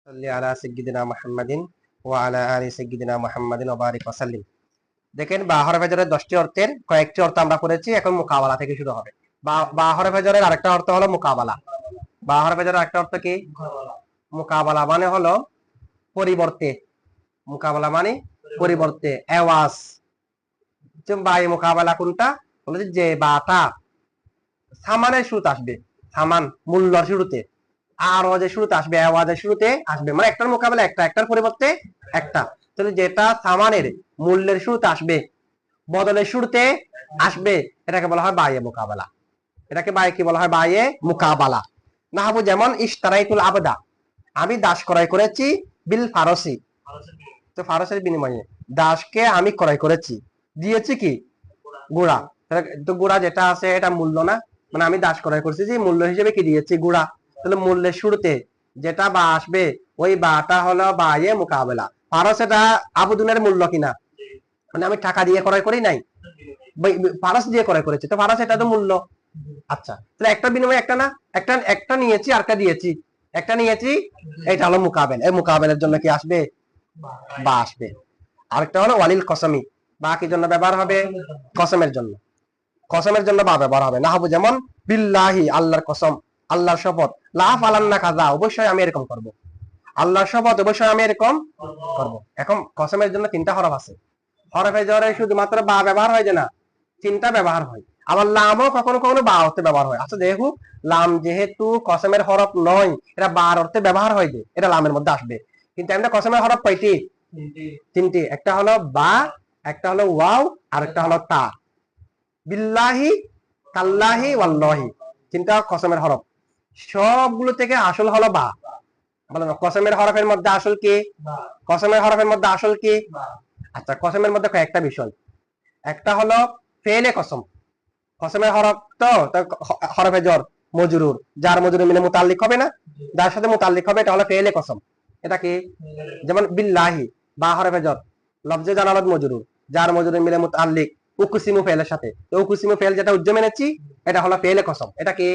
সাল্লি আলা সাইয়্যিদিনা মুহাম্মাদিন ওয়া আলা আলি সাইয়্যিদিনা মুহাম্মাদিন ওয়া বারিক ওয়া সাল্লিম। দেখেন বা হরফে জরের 10টি অর্থের কয়েকটি অর্থ আমরা পড়েছি, এখন মুকাবালা থেকে শুরু হবে। বা হরফে জরের আরেকটা অর্থ হলো মুকাবালা। বা হরফে জরের আরেকটা অর্থ কি? মুকাবালা মানে হলো পরিবর্তে। মুকাবালা মানে পরিবর্তে, এওয়াজ। বা এই মুকাবালা কোনটা? বলেছে যে বাটা সামানের শুরুতে আসবে, সামান মূল্যর শুরুতে, আর ওয়াজের শুরুতে আসবে, আওয়াজের শুরুতে আসবে, মানে একটার মোকাবেলা একটা, একটার পরিবর্তে একটা। তাহলে যেটা সামানের মূল্যের শুরুতে আসবে, বদলের শুরুতে আসবে, এটাকে বলা হয় বায়ে মোকাবেলা। এটাকে বায়ে কি বলা হয়? বায়ে মোকাবালা। নাহবু যেমন ইশতারাইতুল আবদা, আমি দাস ক্রয় করেছি, বিল ফারসি, তো ফারসের বিনিময়ে দাসকে আমি ক্রয় করেছি, দিয়েছি কি? গুড়া। তো গুড়া যেটা আছে এটা মূল্য না, মানে আমি দাস ক্রয় করছি যে মূল্য হিসেবে কি দিয়েছি? গুড়া। তাহলে মূল্যের শুরুতে যেটা বা আসবে ওই বাটা হলো বায়ে মোকাবেলা। ফারস এটা আবুদুনের মূল্য কিনা, মানে আমি টাকা দিয়ে ক্রয় করি নাই, ফারস দিয়ে ক্রয় করেছি, তো ফারস এটা তো মূল্য। আচ্ছা, তাহলে একটা বিনিময়ে একটা না, একটা একটা নিয়েছি আর একটা দিয়েছি, একটা নিয়েছি, এটা হলো মুকাবেল। এই মুকাবেলের জন্য কি আসবে? বা আসবে। আরেকটা হলো ওয়ালিল কসমি, বা কি জন্য ব্যবহার হবে? কসমের জন্য। কসমের জন্য বা ব্যবহার হবে। নাহবু যেমন বিল্লাহি, আল্লাহর কসম, আল্লাহর শপথ, লা ফালান্না কাযা, অবশ্যই আমি এরকম করব। আল্লাহর শপথ, অবশ্যই আমি এরকম করব। এখন কসমের জন্য 3টা হরফ আছে। হরফে জরে শুধুমাত্র বা ব্যবহার হয় যে না, 3টা ব্যবহার হয়। আবার লামও কখনো কখনো বা অর্থে ব্যবহার হয়। আচ্ছা দেখো, লাম যেহেতু কসমের হরফ নয়, এটা বার অর্থে ব্যবহার হয় যে, এটা লামের মধ্যে আসবে। কিন্তু এমনি কসমের হরফ কয়টি? 3টি। একটা হলো বা, একটা হলো ওয়াও, আর একটা হলো তা। বিল্লাহি, তাল্লাহি, ওয়াল্লাহি, 3টা কসমের হরফ। সবগুলো থেকে আসল হলো বা। বলেন কসমের হরফের মধ্যে আসল কি? কসমের হরফের মধ্যে আসল কি? আচ্ছা, কসমের মধ্যে কয়েকটা বিষয়। একটা হলো ফেলে কসম, কসমের হরফ তো হরফে জর, মজরুর, যার মজরুর মিলে মুতাল্লিক হবে না, যার সাথে মুতাল্লিক হবে, এটা হলো ফেলে কসম। এটা কি? যেমন বিল্লাহি, বা হরফে জর, লফজে জালালত মজরুর, যার মজরুর মিলে মুতাল্লিক উকুসিমু ফেলের সাথে, তো উকুসিমু ফেল যেটা উজ্জ মেনেছি, এটা হলো ফেলে কসম। এটা কি?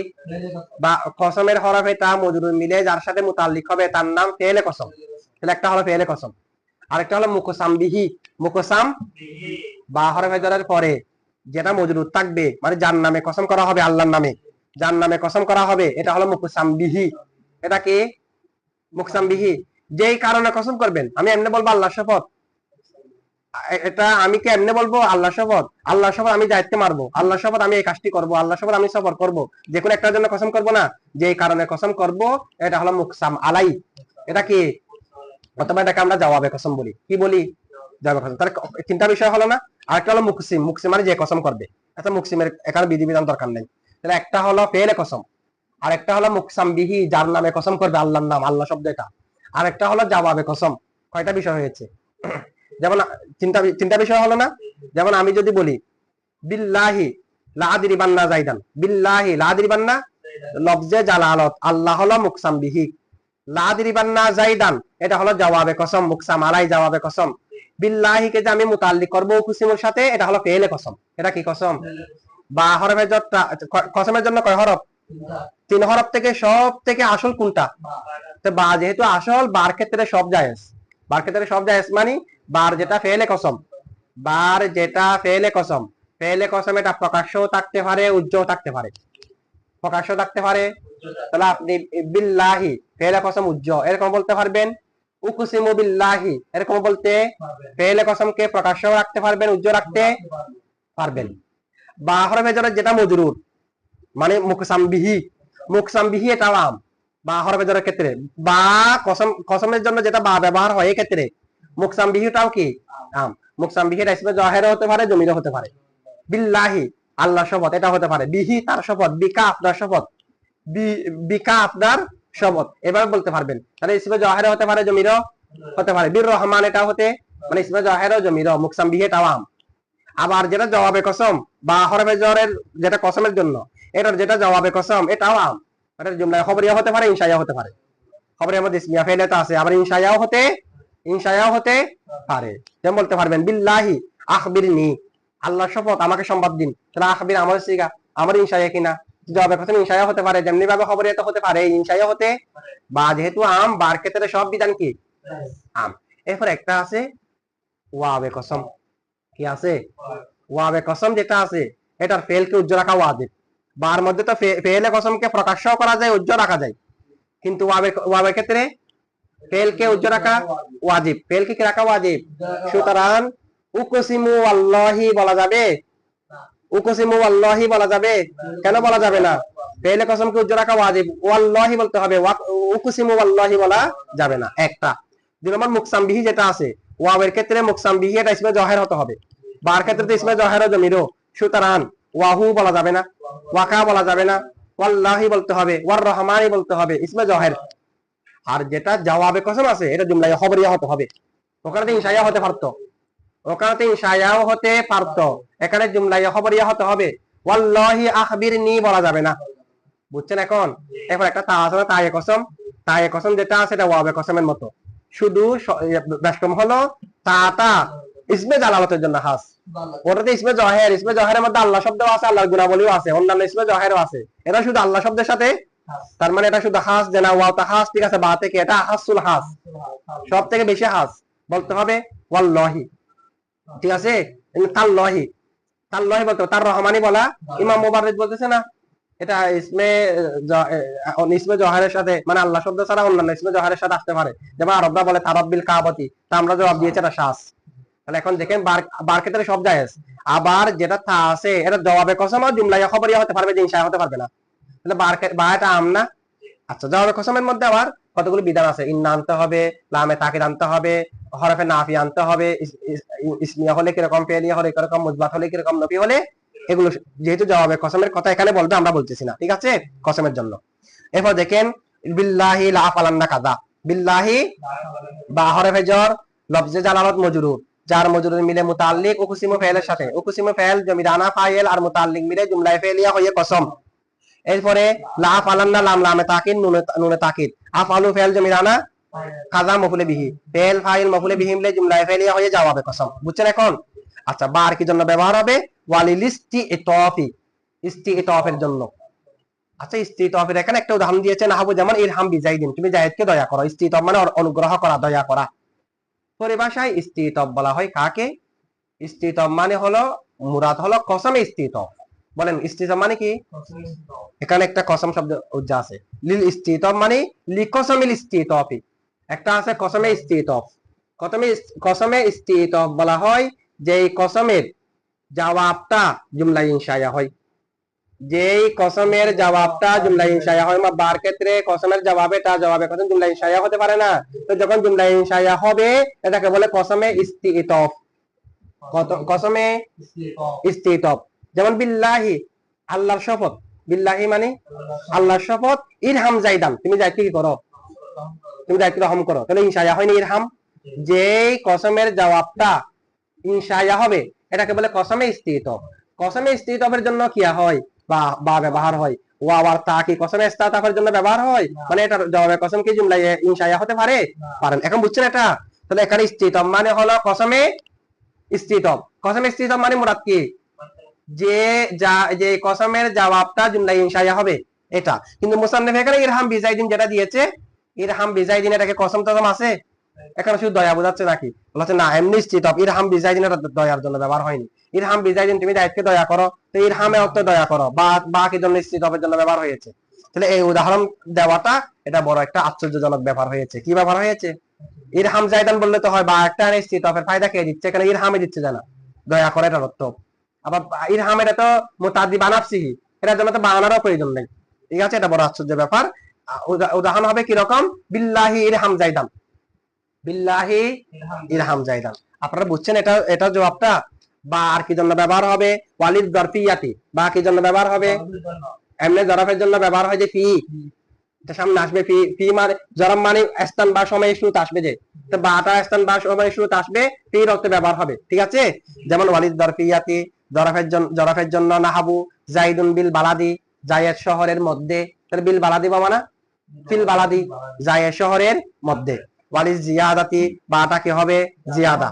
বা কসমের হরফে তা মজরুর মিলে যার সাথে মুতাল্লিক হবে তার নাম ফেলে কসম। তাহলে একটা হলো ফেলে কসম। আরেকটা হলো মুকসাম বিহি, মুকসাম বা হরফে জরের পরে যেটা মজরুর থাকবে, মানে যার নামে কসম করা হবে, আল্লাহর নামে যার নামে কসম করা হবে, এটা হলো মুকসাম বিহি। এটা কি? মুকসাম বিহি। যেই কারণে কসম করবেন, আমি এমনি বলবো আল্লাহর শপথ, এটা আমি কি এমনি বলবো আল্লাহর শপথ? আল্লাহর শপথ আমি দায়িত্বে মারবো, আল্লাহর শপথ আমি এই কাজটি করবো, আল্লাহর শপথ আমি সফর করবো, যে কোনো একটার জন্য কসম করবো না, যেই কারণে কসম করবো, এটা হলো মুকসাম আলাই। এটা কি? অথবা এটাকে আমরা জবাবে কসম বলি। কি বলি? জবাবে কসম। তাহলে 3টা বিষয় হলো না। আরেকটা হলো মুকসিম, মুকসিম মানে যে কসম করবে। আচ্ছা, মুকসিমের এখানে বিধিবিধান দরকার নেই। তাহলে একটা হলো ফেলে কসম, আর একটা হলো মুকসাম বিহি, যার নামে কসম করবে, আল্লাহর নাম, আল্লাহ শব্দ এটা। আর একটা হলো জবাবে কসম। কয়টা বিষয় হয়েছে? যেমন 3টা বিষয় হলো না। যেমন আমি যদি বলি বিল্লাহি লা আদরিবান্না যাইদান, বিল্লাহি লা আদরিবান্না, লফজে জালালত, আল্লাহ হলো মুকসাম বিহি, লা আদরিবান্না যাইদান এটা হলো জবাবে কসম, মুকসাম আলাই জবাবে কসম। বিল্লাহিকে যে আমি মুতাল্লিক করব কুসিমের সাথে, এটা হলো ফেলে কসম। এটা কি কসম? বা হরফের জটটা, কসমের জন্য কয় হরফ? 3 হরফ থেকে সব থেকে আসল কোনটা? তো বা যেহেতু আসল, বার ক্ষেত্রে সব জায়েজ, বার ক্ষেত্রে সব জায়েজ মানে বার যেটা ফেলে কসম, বার যেটা ফেলে কসম, ফেলে কসম এটা প্রকাশ্যও থাকতে পারে, উজ্জ্বল থাকতে পারে। প্রকাশ্য থাকতে পারে, তাহলে আপনি বিল্লাহি ফেলে কসম উজ্জ্বল এরকম বলতে পারবেন। উকুসিমু বিল্লাহি এরকম বলতে ফেলে কসমকে প্রকাশ্য রাখতে পারবেন, উজ্জ্বল রাখতে পারবেন। বা হরফে জরের যেটা মজরুর, মানে মুকসাম বিহি, মুকসাম বিহি এটাও আম। বা হরফে জরের ক্ষেত্রে বা কসম, কসমের জন্য যেটা বা ব্যবহার হয়, এই ক্ষেত্রে মুকসাম বিহিটাও কি? আম। মুকসাম বিহিটা ইসমে জাহেরও হতে পারে, জমিরও হতে পারে। বিল্লাহি আল্লাহ শপথ, এটা হতে পারে। বিহি তার শপথ, বিকা আপনার শপথ, বিকা আপনার শপথ, এবার বলতে পারবেন। তাহলে ইসমে জাহেরও হতে পারে, জমিরও হতে পারে। বীর রহমান এটাও হতে, মানে ইসমে জাহেরও জমিরও, মুকসাম বিহি এটাও আম। আবার যেটা জবাবে কসম বা হরফে জরের যেটা কসমের জন্য, এটার যেটা জবাবে কসম, এটাও আম। এটা জুমলা খবরিয়া হতে পারে, ইনশাইয়া হতে পারে। খবরের মধ্যে ইসমিয়া ফেলে তো আছে, আবার ইনশাইয়াও হতে পারে। যেমন বলতে পারবেন বিল্লাহি আখবিরনি, আল্লাহর শপথ আমাকে সংবাদ দিন। তাহলে আখবির আমার সিগা, আমার ইনশাইয়া কিনা, জবাবে কসম ইনশায়া হতে পারে, যেমনি ভাবে খবরিয়াতে হতে পারে ইনশায়া হতে, বা যেহেতু আম বার ক্ষেত্রে সব বিধান কি আম। এরপর একটা আছে ওয়াবে কসম। কি আছে? ওয়াবে কসম যেটা আছে এটার ফেলকে উজ্জ্বল রাখা ওয়াজিব। বার মধ্যে তো ফেলে কসমকে প্রকাশ্য করা যায়, উজ্জ্বল রাখা যায়, কিন্তু ওয়াবের ক্ষেত্রে ফেলকে উজ্জ্বল রাখা ওয়াজিব, ফেলকে কি রাখা ওয়াজিব। সুতরাং উকসিমু আল্লাহি বলা যাবে? উকসিমু আল্লাহি বলা যাবে? কেন বলা যাবে না? ফেলে কসমকে উজ্জ্বল রাখা ওয়াজিব, ওয়াল্লাহি বলতে হবে, উকসিমু আল্লাহি বলা যাবে না। একটা। দুই নম্বর মুকসাম বিহি যেটা আছে, ওয়াবের ক্ষেত্রে মুকসাম বিহি এটা ইসমে জহের হতে হবে, বার ক্ষেত্রে তো ইসমে জহের জমিরও। সুতরাং ওয়াহু বলা যাবে না, ওয়াকা বলা যাবে না, ওয়াল্লাহি বলতে হবে, ওয়ার রহমানি বলতে হবে, ইসমে জহের। আর যেটা জওয়াবে কসম আছে এটা জুমলায় খবরিয়া হতে হবে। ওখানে তো ইনশায়া হতে পারতো, ওখানে তো ইনশায়াও হতে পারতো, এখানে জুমলায় খবরিয়া হতে হবে। ওয়াল্লাহি আখবিরনি বলা যাবে না, বুঝছেন এখন? এরপর একটা তা আছে তায়ে কসম। তায়ে কসম যেটা আছে এটা ওয়াবে কসমের মতো, শুধু ব্যস্তম হলো তা ইসমে জালালতের জন্য খাস। ওটাতে ইসমে জহের, ইসমে জহেরের মধ্যে আল্লাহ শব্দ আছে, আল্লাহর গুণাবলীও আছে, অন্যান্য ইসমে জহেরও আছে, এটা শুধু আল্লাহ শব্দের সাথে। তার মানে এটা শুধু হাস যে না, ওয়াওটা হাস, ঠিক আছে, বা থেকে এটা হাসুল হাস, সব থেকে বেশি হাস বলতে হবে ওয়াল্লাহি, ঠিক আছে। তাল্লাহি, তাল্লাহি বলতে হবে, তার রহমানি বলা। ইমাম মুবাররিদ বলতেছে না এটা ইসমে জহারের সাথে, মানে আল্লাহ শব্দ ছাড়া অন্যান্য ইসমে জহারের সাথে আসতে পারে, যেমন আরবরা বলে তারাব্বিল কাবাতি, তা আমরা জবাব দিয়েছি এটা শাস। তাহলে এখন দেখেন বার ক্ষেত্রে সব জায়েজ। আবার যেটা তা আছে এটা জবাবে কসম আর জুমলায় খবরিয়া হতে পারবে, যে ইনশা হতে পারবে না। তাহলে বা এটা আম না। আচ্ছা, জবাবে কসমের মধ্যে আবার কতগুলো বিধান আছে, ইন্না আনতে হবে, লামে তাকিদ আনতে হবে, হরফে নাফি আনতে হবে, ইসমিয়া হলে কিরকম, ফেলিয়া হলে কিরকম, মুজবাত হলে কিরকম, নফি হলে, এগুলো যেহেতু জবাবে কসমের কথা এখানে বলবে, আমরা বলতেছি না, ঠিক আছে, কসমের জন্য। এরপর দেখেন বিল্লাহি লা আফালান্না কাযা। বিল্লাহি বা হরফে জর, লফজে জালালত মজরুর, যার মজরুর মিলে মুতাল্লিক উকসিমু ফাইলের সাথে, উকসিমু ফাইল জমিদানা ফাইল আর মুতাল্লিক মিলে জুমলায়ে ফাইলিয়া হয়ে কসম। এরপরে লা আফালান্না লাম লামে তাকিদ নুনে তাকিদ, আফালু ফাইল জমিদানা কাযা মফুলে বিহি, ফাইল ফাইল মফুলে বিহি মিলে জুমলায়ে ফাইলিয়া হয়ে জবাবে কসম, বুঝছেন এখন? আচ্ছা, বার কি জন্য ব্যবহার হবে? ওয়ালিল ইস্তিইতাফি, ইস্তিইতাফের জন্য। আচ্ছা, ইস্তিইতাফের এখানে একটা উদাহরণ দিয়েছে নাহবু, যেমন ইরহাম বিজাইদিন, তুমি জায়েদকে দয়া করো। ইস্তিইতাফ মানে অনুগ্রহ করা, দয়া করা। পরিভাষায় ইস্তিইতাফ বলা হয় কাকে? ইস্তিইতাফ মানে হলো, মুরাদ হলো কসমে ইস্তিইতাফ। বলেন ইস্তিইতাফ মানে কি? এখানে একটা কসম শব্দ উজ্জা আছে, লিল ইস্তিইতাফ মানে লিকসমিল ইস্তিইতাফি। একটা আছে কসমে ইস্তিইতাফ। কসমে ইস্তিইতাফ বলা হয় যেই কসমের জবাবটা জুমলা ইনশায়া হয়, যেই কসমের জবাবটা জুমলা ইনশায়া হয়। বার ক্ষেত্রে কসমের জবাবে তা জবাবে কসম জুমলা ইনশায়া হতে পারে না, তো যখন জুমলা ইনশায়া হবে এটাকে বলে কসমে ইস্তিইতাফ। কসমে ইস্তিইতাফ, যেমন বিল্লাহি, আল্লাহর শপথ। বিল্লাহি মানে আল্লাহর শপথ। ইরহাম জাইদান, তুমি যাইতে কি করো, তুমি যাইতে রহম করো, তাহলে ইনশায়া হয়নি ইরহাম। যেই কসমের জবাবটা ইনশায়া হবে এটাকে বলে কসমে ইস্তিইতাফ। কসমে ইস্তিইতাফের জন্য কি হয় বা ব্যবহার হয় ওয়া আর তা, কি কসমে ইস্তিইতাফের জন্য ব্যবহার হয়, মানে এটা জবাবে কসম কি জুমলা ইনশায়া হতে পারে? পারেন। এখন বুঝছেন এটা? তাহলে এখানে ইস্তিইতাফ মানে হলো কসমে ইস্তিইতাফ। কসমে ইস্তিইতাফ মানে মুরাদ কি? যে কসমের জবাবটা জুমলা ইনশায়া হবে এটা। কিন্তু মুসান্নিফ এখানে ইরহাম বিজাইদিন যেটা দিয়েছে, ইরহাম বিজাইদিন, এটাকে কসম টসম আছে? এখানে শুধু দয়া বোঝাচ্ছে নাকি? বলছে না, এমনি ইস্তিইতাফ। ইরহাম বিজাইদিন এটা দয়ার জন্য ব্যবহার হয়নি। ইরহাম বিজাইদিন, তুমি দায়িত্বকে দয়া করো, তো ইরহামে অর্থ দয়া করো, বা কি জন্য ইস্তিইতাফের জন্য ব্যবহার হয়েছে। তাহলে এই উদাহরণ দেওয়াটা এটা বড় একটা আশ্চর্যজনক ব্যাপার হয়েছে। কি ব্যাপার হয়েছে? ইরহাম জাইদান বললে তো হয়, বা একটা ইস্তিইতাফের ফায়দা কে দিচ্ছে? এখানে ইরহামে দিচ্ছে জানা, দয়া করে এটার অর্থ। আবার ইরহাম এটা তো মুতাদ্দি বানাফসিহি, এটার জন্য তো বানানোরও প্রয়োজন নেই, ঠিক আছে। এটা বড় আশ্চর্য ব্যাপার। উদাহরণ হবে কিরকম? বিল্লাহি ইরহাম জাইদান, বিল্লাহি ইরহাম জাইদান। আপনারা বুঝছেন এটা জবাবটা? বা আর কি জন্য ব্যবহার হবে? ওয়ালিদ জরফিয়াতি, বা কি জন্য ব্যবহার হবে? এমনি জরফের জন্য ব্যবহার হয় যে ফি, এটা সামনে আসবে। ফি মানে জরফ মানে স্থান বা সময় শুরুতে আসবে, যে তো বাটা স্থান বা সময় শুরুতে আসবে, ফির অর্থে ব্যবহার হবে, ঠিক আছে। যেমন ওয়ালিদ জরফিয়াতি, জরফের জন্য নাহাবু জাইদুন বিল বালাদি, জায়েদ শহরের মধ্যে, তাহলে বিল বালাদি বা মানা ফিল বালাদি, জায়েদ শহরের মধ্যে। ওয়ালিদ জিয়াদাতি, বাটা কি হবে? জিয়াদা।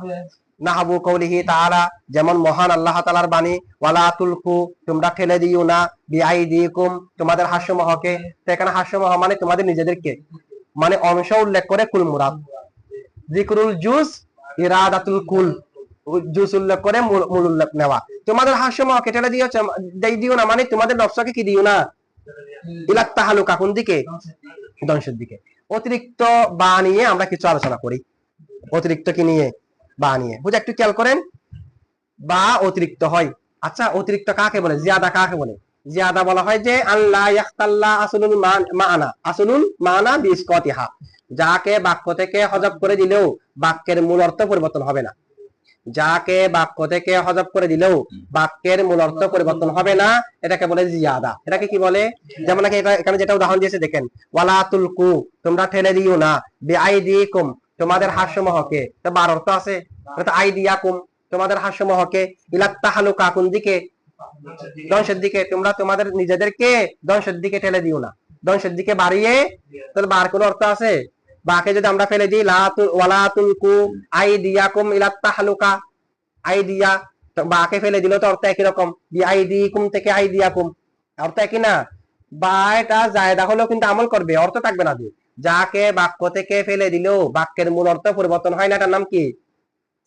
নাহবু কওলিহি তাআলা, যেমন মহান আল্লাহ তাআলার বাণী, ওয়ালা তুলকু, তোমরা ঠেলে দিও না, বিআইদিকুম, তোমাদের হাস্যমহকে। তো এখানে হাস্যমহ মানে তোমাদের নিজেদেরকে, মানে অংশ উল্লেখ করে কুল মুরাদ। যিকরুল জুজ ইরাদাতুল কুল, জুজ উল্লেখ করে মূল উল্লেখ নেওয়া। তোমাদের হাস্যমহকে ঠেলে দিও না মানে তোমাদের নফসকে কি দিও না, ইলাত তাহালুকা, কোন দিকে, ধ্বংসের দিকে। অতিরিক্ত বা নিয়ে আমরা কিছু আলোচনা করি, অতিরিক্ত কি নিয়ে, বা নিয়ে বুঝে একটু খেয়াল করেন। বা অতিরিক্ত হয়। আচ্ছা, অতিরিক্ত কাকে বলে, জিয়াদা কাকে বলে? জিয়াদা বলা হয় যে আল্লাহ ইয়াখতাল্লা আসলুল মানা, আসলুল মানা বিইসকাতিহা, যাকে বাক্য থেকে হযফ করে দিলেও বাক্যের মূল অর্থ পরিবর্তন হবে না। যাকে বাক্য থেকে হযফ করে দিলেও বাক্যের মূল অর্থ পরিবর্তন হবে না, এটাকে বলে জিয়াদা। এটাকে কি বলে? যেমন এখানে যেটা উদাহরণ দিয়েছে দেখেন, ওয়ালা তুলকু, তোমরা ঠেলে দিও না, বিআইদিকুম, তোমাদের হাস্যমহকে। তো বার অর্থ আছে, আইদিয়াকুম, তোমাদের হাস্যমহকে, ইলাত তাহালুকা, কোন দিকে, ধ্বংসের দিকে। তোমরা তোমাদের নিজেদেরকে ধ্বংসের দিকে ঠেলে দিও না, ধ্বংসের দিকে বাড়িয়ে। তাহলে বার কোন অর্থ আছে? বাকে যদি আমরা ফেলে দিই, ওয়ালা তুলকু আইদিয়াকুম ইলাত তাহালুকা, আইদিয়া, বাকে ফেলে দিলে তো অর্থ একই রকম, বিআইদিকুম থেকে আইদিয়াকুম, অর্থ একই না। বা এটা জায়দা হলেও কিন্তু আমল করবে, অর্থ থাকবে না। যাকে বাক্য থেকে ফেলে দিলেও বাক্যের মূল অর্থ পরিবর্তন হয় না, এটার নাম কি?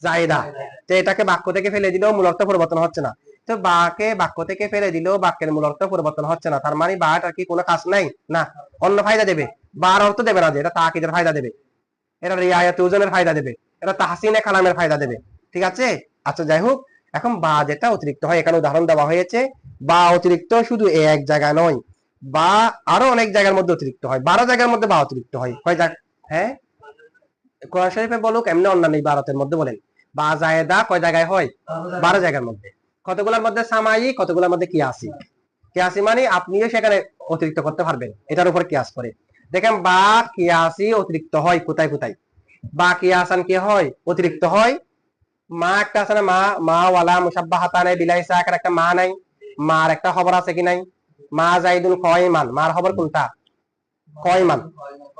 জায়দা। তো এটাকে বাক্য থেকে ফেলে দিলেও মূল অর্থ পরিবর্তন হচ্ছে না। তো বাকে বাক্য থেকে ফেলে দিলেও বাক্যের মূল অর্থ পরিবর্তন হচ্ছে না, তার মানে বাটা কি কোনো কাজ নাই না, অন্য ফায়দা দেবে। বার অর্থ দেবে না, যে এটা তাকিদের ফায়দা দেবে, এটা রিয়ায়াতে ওজনের ফায়দা দেবে, এটা তাহসিনে কালামের ফায়দা দেবে। ঠিক আছে? আচ্ছা, যাই হোক, এখন বা যেটা অতিরিক্ত হয়, এখানে উদাহরণ দেওয়া হয়েছে। বা অতিরিক্ত শুধু এক জায়গা নয়, বা আরো অনেক জায়গার মধ্যে অতিরিক্ত হয়। 12 জায়গার মধ্যে বা অতিরিক্ত হয়। কয় জায়গা? হ্যাঁ, কোরআন শরীফে বলুক, এমনি অন্যান্য ইবারতের মধ্যে বলেন। বা জায়েদা কয় জায়গায় হয়? 12 জায়গার মধ্যে। কতগুলোর মধ্যে সামাই, কতগুলোর মধ্যে কিয়াসি। কিয়াসি মানে আপনিও সেখানে অতিরিক্ত করতে পারবেন, এটার উপর কিয়াস করে। দেখেন, বা কিয়াসি অতিরিক্ত হয় কোথায় কোথায়? বা কিয়াসান কি হয়? অতিরিক্ত হয়। মা একটা আছে না, মা ওয়ালা মুসাব্বাহাতানে বিলাইসা, একটা মা নাই, মার একটা খবর আছে কি নাই? মা জাইদুন কয়মান, মার খবর কোনটা? কয়মান।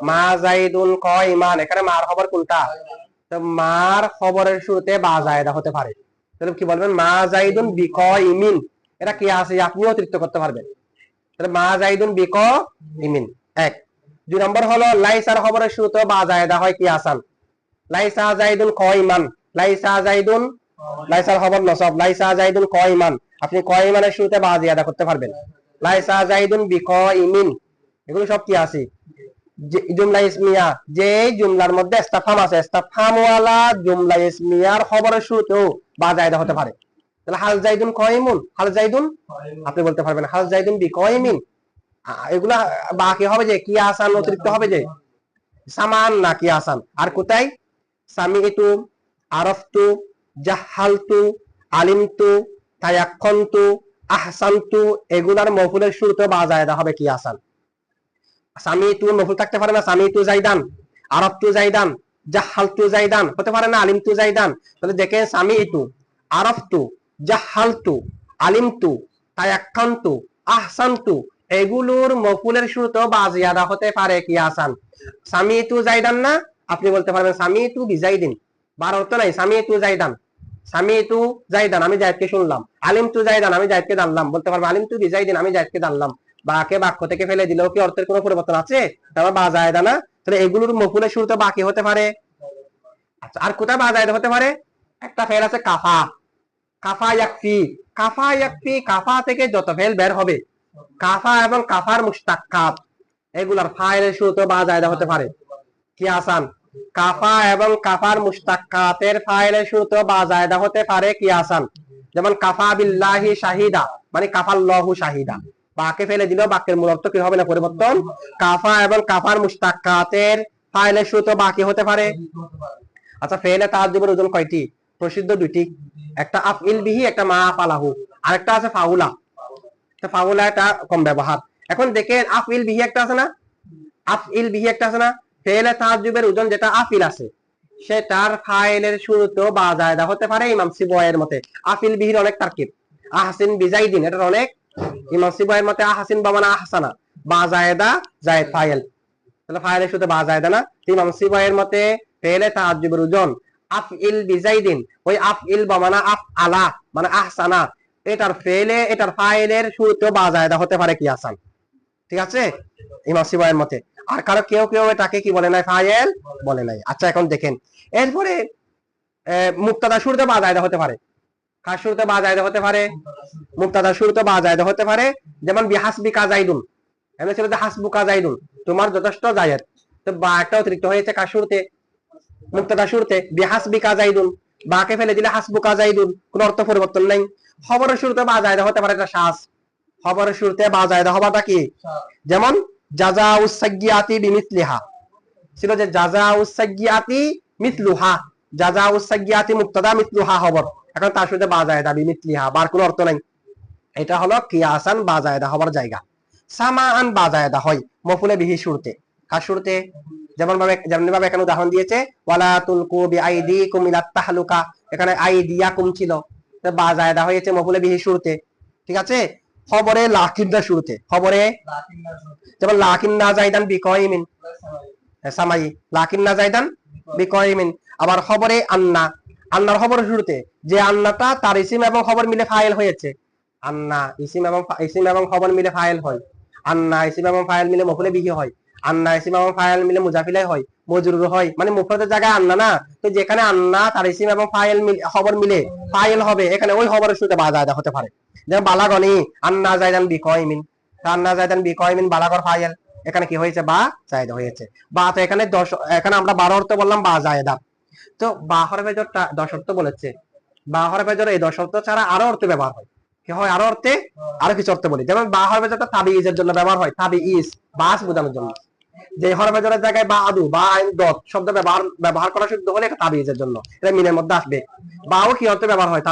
মা জাইদুন কয়মান, এখানে মার খবর কোনটা? তো মার খবরের শুরুতে বা জায়দা হতে পারে। তাহলে কি বলবেন? মা জাইদুন বিকয়মিন, এটা কি আছে, আপনি অতিরিক্ত করতে পারবেন। তাহলে মা জাইদুন বিকয়মিন এক। 2 নম্বর হলো লাইসার খবরের শুরুতে বা জায়দা হয় কি আসান, লাইসা জাইদুন কয়মান, লাইসা জাইদুন, লাইসার খবর নসব, লাইসা জাইদুন কয়মান, আপনি কয়মানের শুরুতে বা জিয়াদা করতে পারবেন। লাইসা জাইদুন বিকয়মিন, এগুলো সব কি আছে? জুমলা ইসমিয়া, যে জুমলার মধ্যে ইস্তাফহাম আছে, ইস্তাফহাম ওয়ালা জুমলা ইসমিয়ার খবরের শুরুতেও বা জায়দা হতে পারে। তাহলে হাল জাইদুন কয়মুন, হাল জাইদুন, আপনি বলতে পারবেন হাল জাইদুন বিকয়মিন। এগুলা বাকি হবে যে কি আসান, অতিরিক্ত হবে যে সামান না কি আসান। আর কোথায়? সামিইতু, আরাফতু, জাহালতু, আলিমতু, তায়াক্কানতু, আহসানতু, এগুলার মফুলের শুরুতে বা জায়দা হবে কি আসান। সামিতু মফুল থাকতে পারে না, সামিতু জাইদান, আরাফতু জাইদান, জাহালতু জাইদান, হতে পারে না আলিমতু জাইদান। তাহলে দেখেন, সামিতু, আরাফতু, জাহালতু, আলিমতু, তায়াক্কানতু, আহসানতু, এগুলোর মফুলের শুরুতেও বা জিয়াদা হতে পারে কি আসান। সামিতু জাইদান না, আপনি বলতে পারবেন সামিতু বিজাইদিন, বার অর্থ নাই, সামিতু জাইদান, সামিতু জাইদান, আমি জায়েদকে শুনলাম। আলিমতু জাইদান, আমি জায়েদকে জানলাম, বলতে পারবো আলিমতু বিজাইদিন, আমি জায়েদকে জানলাম। বাকে বাক্য থেকে ফেলে দিলেও কি অর্থের কোনো পরিবর্তন আছে? তারপর বা জায়দা না। তাহলে এগুলোর মফুলের শুরুতে বাকি হতে পারে। আচ্ছা, আর কোথায় বা জায়দা হতে পারে? একটা ফেল আছে কাফা, কাফা ইয়াকফি, কাফা ইয়াকফি, কাফা থেকে যত ফেল বের হবে, কাফা এবং কাফার মুশতাক্কাত, এগুলার ফাইলের শুরুতে বা জায়দা হতে পারে কি আসান। কাফা এবং কাফার মুশতাক্কাতের ফাইলের শুরুতে বা জায়দা হতে পারে কি আসান। যেমন কাফা বিল্লাহি শাহিদা, মানে কাফাল্লাহু শাহিদা, বাকে ফেলে দিলেও বাক্যের মূল অর্থ কি হবে না, পরিবর্তন। কাফা এবং কাফার মুশতাক্কাতের ফাইলের শুরুতে বাকি হতে পারে। আচ্ছা, ফেলে তাআজ্জুবের ওজন কয়টি? প্রসিদ্ধ 2টি, একটা আফইল বিহি, একটা মা আফালাহু, আরেকটা আছে ফাউলা। তো ফাউলা এটা কম ব্যবহার। এখন দেখেন, আফইল বিহি একটা আছে না, আফইল বিহি একটা আছে না, ফেলে তাআজ্জুবের ওজন যেটা আফইল আছে, সেটার ফাইলের শুরুতেও বা জায়দা হতে পারে ইমাম সিবওয়াইয়ের মতে। আফইল বিহির অনেক তারকিব, আহসিন বিজাইদিন, এটার অনেক, ইমাম সিবওয়াইয়ের মতে আহসিন বা মানে আহসানা, বা জায়দা জায়েদ ফাইল, তাহলে ফাইলের শুরুতে বা জায়দা না। ইমাম সিবওয়াইয়ের মতে ফেলে তাআজ্জুবের ওজন আফইল বিজাইদিন, ওই আফইল বা মানে আফআলা মানে আহসানা, এটার ফেলে এটার ফাইলের শুরুতেও বা জায়দা হতে পারে কি আসান। ঠিক আছে, ইমাম সিবাইয়ের মতে। আর কারো কেউ কেউ এটাকে কি বলে নাই, ফাইল বলে নাই। আচ্ছা এখন দেখেন, এরপরে মুক্তাদা শুরুতে বা জায়দা হতে পারে, কার শুরুতে বা জায়দা হতে পারে, মুক্তাদা শুরুতে বা জায়দা হতে পারে। যেমন বিহাসবিকা জাইদুন, এমন ছিল যে হাসবুকা জাইদুন, তোমার যথেষ্ট জায়েদ, তো বা একটা অতিরিক্ত হয়েছে কার শুরুতে, মুক্তাদা শুরুতে। বিহাসবিকা জাইদুন, বাকে ফেলে দিলে হাসবুকা জাইদুন, কোনো অর্থ পরিবর্তন নাই। খবরের শুরুতে বা জায়দা হতে পারে, এটা শ্বাস। খবরের শুরুতে বা জায়দা হবাটা কি, যেমন জাযাউস সাইয়্যাতি বিমিসলিহা ছিল যে জাযাউস সাইয়্যাতি মিসলুহা, জাযাউস সাইয়্যাতি মুক্তাদা মিসলুহা খবর, এখন তার শুরুতে বা জায়দা বিমিসলিহা, বার কোনো অর্থ নাই। এটা হলো কিয়াসান বা জায়দা হবার জায়গা। সামাআন বা জায়দা হয় মফুলে বিহি শুরুতে, কার শুরুতে, যেমন ভাবে এখানে উদাহরণ দিয়েছে ওয়ালা তুলকু বিআইদিকুম ইলাত তাহলুকা, এখানে আইদিয়াকুম ছিল, তো বা জায়দা হয়েছে মফুলে বিহি শুরুতে। ঠিক আছে, খবরে লাকিনদা শুরুতে, খবরে যেমন লাকিন্না জাইদান বিকাইমিন, সামাই লাকিন্না জাইদান বিকাইমিন। আবার খবরে আন্না, আন্নার খবরের শুরুতে যে আন্নাটা তার ইসিম এবং খবর মিলে ফাইল হয়েছে, আন্না ইসিম এবং খবর মিলে ফাইল হয়, আন্না ইসিম এবং ফাইল মিলে মফুলে বিহি হয়, আন্না ইসিম এবং ফাইল মিলে মুজাফিলাই হয়, মজরুর হয়, মানে মুফরাদের জায়গায় আন্না না, তো যেখানে আন্না তার ইসিম এবং ফাইল খবর মিলে ফাইল হবে, এখানে ওই খবরের শুরুতে বা জায়দা হতে পারে। যেমন বালাগনি আন্না জাইদান বিকাইমিন, আন্না জাইদান বিকাইমিন বালাগর ফাইল, এখানে কি হয়েছে, বা জায়দা হয়েছে। বা তো এখানে 10, এখানে আমরা 12 অর্থ বললাম বা জায়দা। তো বা হরফে জরটা 10 অর্থ বলেছে, বা হরফে জর এই 10 অর্থ ছাড়া আরো অর্থ ব্যবহার হয়, কি হয় আরো অর্থে, আরো কিছু অর্থ বলি। যেমন বা হরফে জরটা তাবিইজের জন্য ব্যবহার হয়, তাবিইজ বাস বোঝানোর জন্য, যে হরফে জরের জায়গায় বা আদু বা আইন দত শব্দ ব্যবহার করা শুদ্ধ হলে এটা তাবিইজের জন্য, এটা মিনের মধ্যে আসবে। বাও কি অর্থে ব্যবহার হয়,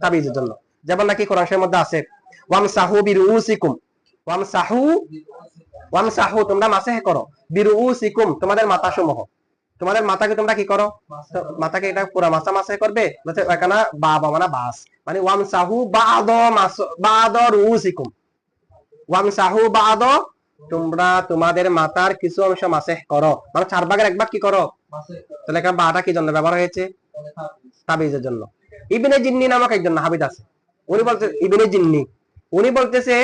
তাবিইজের জন্য। যেমন নাকি কোরআনের মধ্যে আছে ওয়ামসাহু বিরুউসিকুম, ওয়ামসাহু ওয়ামসাহু তোমরা মাসাহ করো, বিরুউসিকুম তোমাদের মাথা সমূহ, তোমাদের মাথাকে তোমরা কি করো, মাথাকে এটা পুরো মাসাহ করবে, এখানে বা মানে বাস, মানে ওয়ামসাহু বাদ রুউসিকুম, ওয়ামসাহু বাদ, তোমরা তোমাদের মাথার কিছু অংশ মাসাহ করো, মানে 4 ভাগের 1 ভাগ কি করো, তাহলে এখানে বাটা কি জন্য ব্যবহার হয়েছে, তাবিজের জন্য। ইবনে জিন্নি নামক একজন হাবিদ আছে, উনি বলতে ইবনে জিন্নি, উনি বলতেছে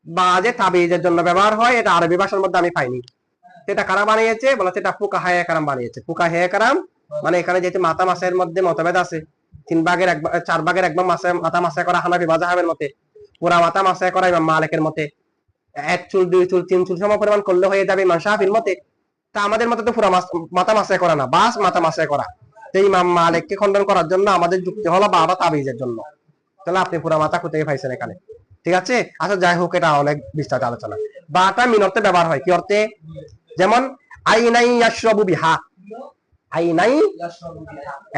বা যে তাবিজের জন্য ব্যবহার হয়, এটা আরবি ভাষার মধ্যে আমি পাইনি। এটা কারা বানিয়েছে, বলেছে এটা ফুকাহায়ে কারাম বানিয়েছে। ফুকাহায়ে কারাম মানে এখানে যেহেতু মাথা মাসের মধ্যে মতভেদ আছে, 4 ভাগের 1 ভাগ মাথা মাসে করা হানাফি মাযহাবের মতে, পুরা মাথা মাসে করা ইমাম মালিকের মতে, 1 চুল 2 চুল 3 চুল সম পরিমাণ করলে হয়ে যাবে ইমাম শাফির মতে। তা আমাদের মতে তো পুরা মাথা মাসে করা না, বাস মাথা মাসে করা। তো ইমাম মালিককে খণ্ডন করার জন্য আমাদের যুক্তি হলো বাবা তাবিজের জন্য। তাহলে আপনি পুরা মাথা কোথায় পাইছেন এখানে। ঠিক আছে, আচ্ছা যাই হোক, এটা অনেক বিস্তারিত আলোচনা। বাটা মিন অর্থে ব্যবহার হয়, কি অর্থে, যেমন আইনাই ইয়াশরাবু বিহা, আইনাই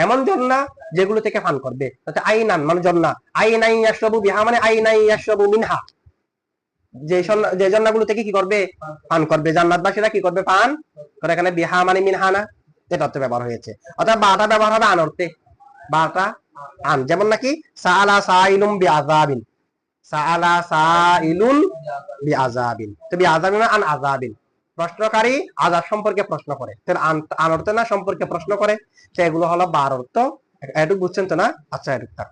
এমন জন্না যেগুলো থেকে পান করবে, আইনান মানে জন্না, আইনাই ইয়াশরাবু বিহা মানে আইনাই ইয়াশরাবু মিনহা, যে জন্নাগুলো থেকে কি করবে, পান করবে, জান্নাতবাসীরা কি করবে, পান করে। এখানে বিহা মানে মিনহা না, এটা অর্থে ব্যবহার হয়েছে। অর্থাৎ বাটা ব্যবহার হবে আন অর্থে, বাটা আন। যেমন নাকি সাআলা সাইলুম বিআযাবিন, সাআলা সাইলুন বিআযাবিন, তো বিআযাবিন আন আযাবিন, প্রশ্নকারী আযাব সম্পর্কে প্রশ্ন করে, তাহলে আন অর্থে না সম্পর্কে প্রশ্ন করে, সেগুলো হলো বার অর্থ। এটুকু বুঝছেন তো না? আচ্ছা এটুকু।